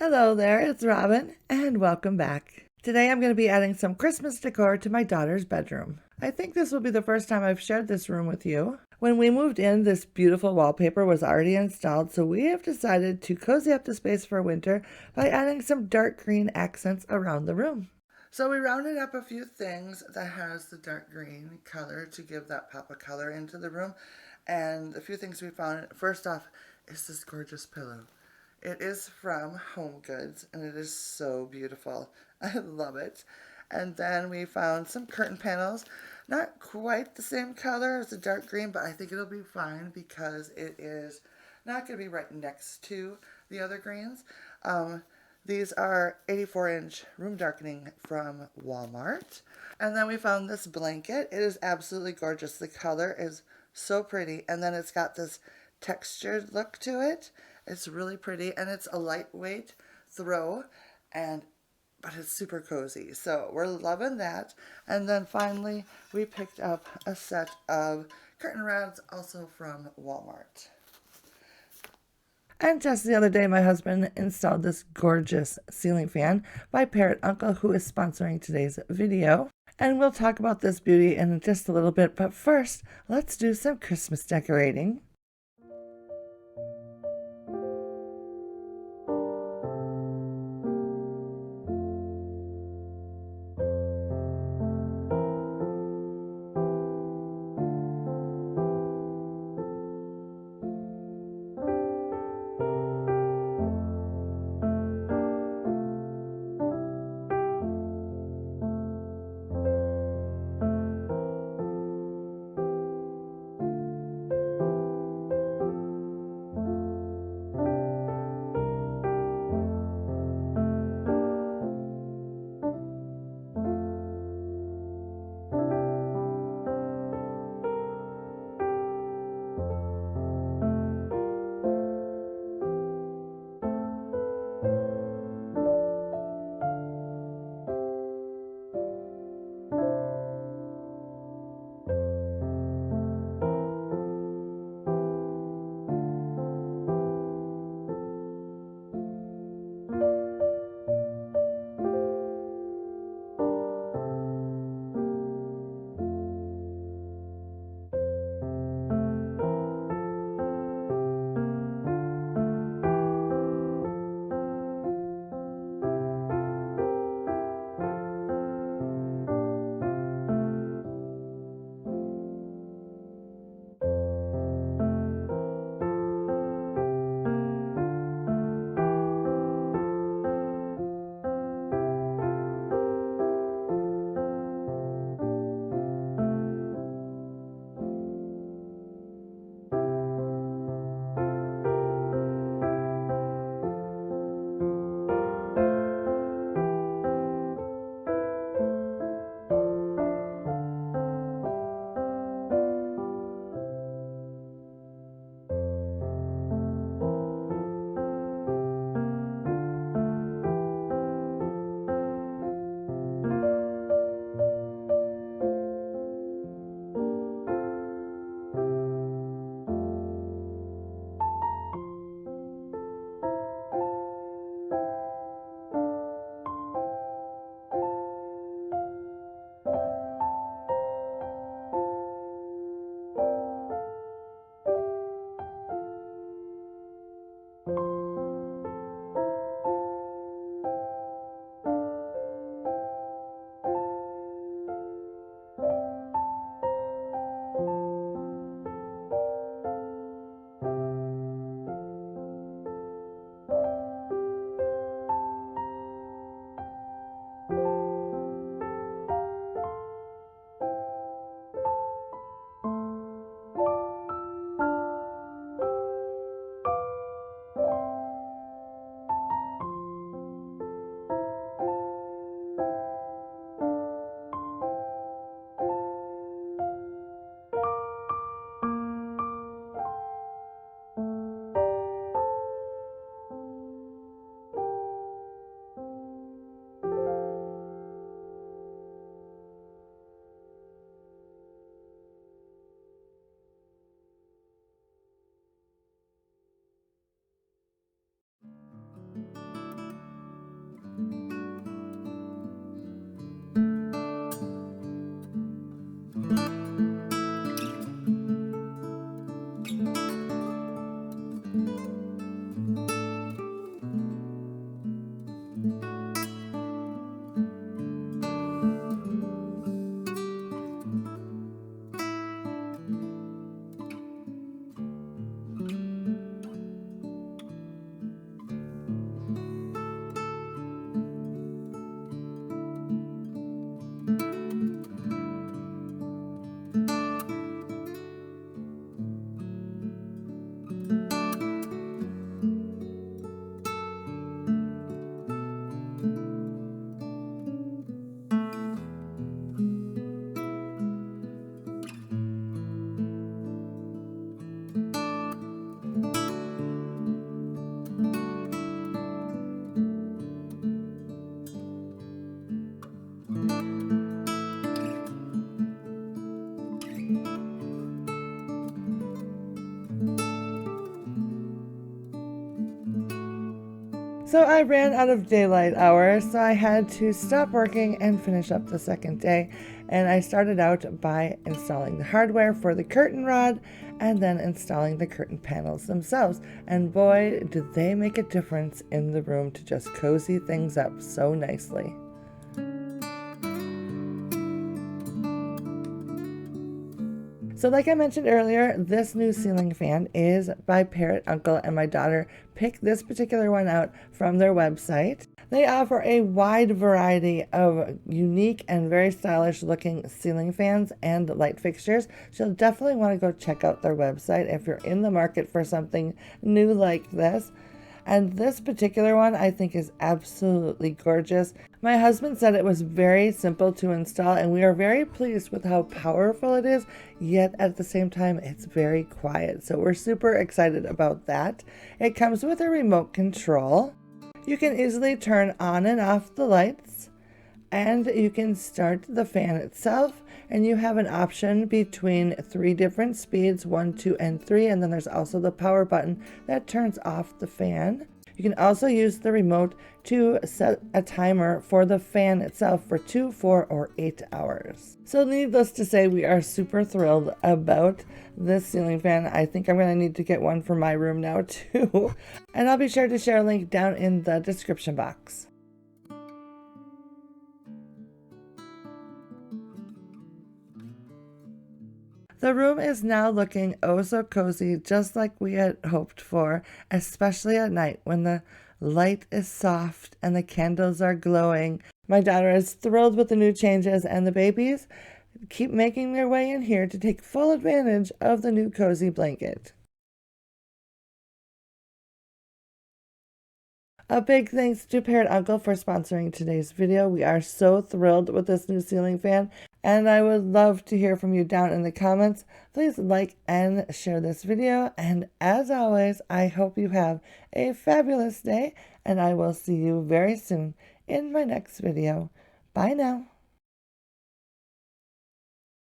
Hello there, it's Robin, and welcome back. Today I'm going to be adding some Christmas decor to my daughter's bedroom. I think this will be the first time I've shared this room with you. When we moved in, this beautiful wallpaper was already installed, so we have decided to cozy up the space for winter by adding some dark green accents around the room. So we rounded up a few things that has the dark green color to give that pop of color into the room. And a few things we found, first off, is this gorgeous pillow. It is from HomeGoods and it is so beautiful. I love it. And then we found some curtain panels. Not quite the same color as the dark green, but I think it'll be fine because it is not going to be right next to the other greens. These are 84-inch room darkening from Walmart. And then we found this blanket. It is absolutely gorgeous. The color is so pretty. And then it's got this textured look to it. It's really pretty and it's a lightweight throw but it's super cozy. So we're loving that. And then finally we picked up a set of curtain rods also from Walmart. And just the other day, my husband installed this gorgeous ceiling fan by Parrot Uncle, who is sponsoring today's video. And we'll talk about this beauty in just a little bit, but first, let's do some Christmas decorating. So I ran out of daylight hours, so I had to stop working and finish up the second day. And I started out by installing the hardware for the curtain rod and then installing the curtain panels themselves. And boy, did they make a difference in the room to just cozy things up so nicely. So like I mentioned earlier, this new ceiling fan is by Parrot Uncle, and my daughter picked this particular one out from their website. They offer a wide variety of unique and very stylish looking ceiling fans and light fixtures. So you'll definitely want to go check out their website if you're in the market for something new like this. And this particular one I think is absolutely gorgeous. My husband said it was very simple to install, and we are very pleased with how powerful it is, yet at the same time it's very quiet. So we're super excited about that. It comes with a remote control. You can easily turn on and off the lights, and you can start the fan itself, and you have an option between 3 different speeds, 1, 2, and 3, and then there's also the power button that turns off the fan. You can also use the remote to set a timer for the fan itself for 2, 4, or 8 hours. So needless to say, we are super thrilled about this ceiling fan. I think I'm going to need to get one for my room now too. And I'll be sure to share a link down in the description box. The room is now looking oh so cozy, just like we had hoped for, especially at night when the light is soft and the candles are glowing. My daughter is thrilled with the new changes, and the babies keep making their way in here to take full advantage of the new cozy blanket. A big thanks to Parrot Uncle for sponsoring today's video. We are so thrilled with this new ceiling fan, and I would love to hear from you down in the comments. Please like and share this video, and as always, I hope you have a fabulous day, and I will see you very soon in my next video. Bye now.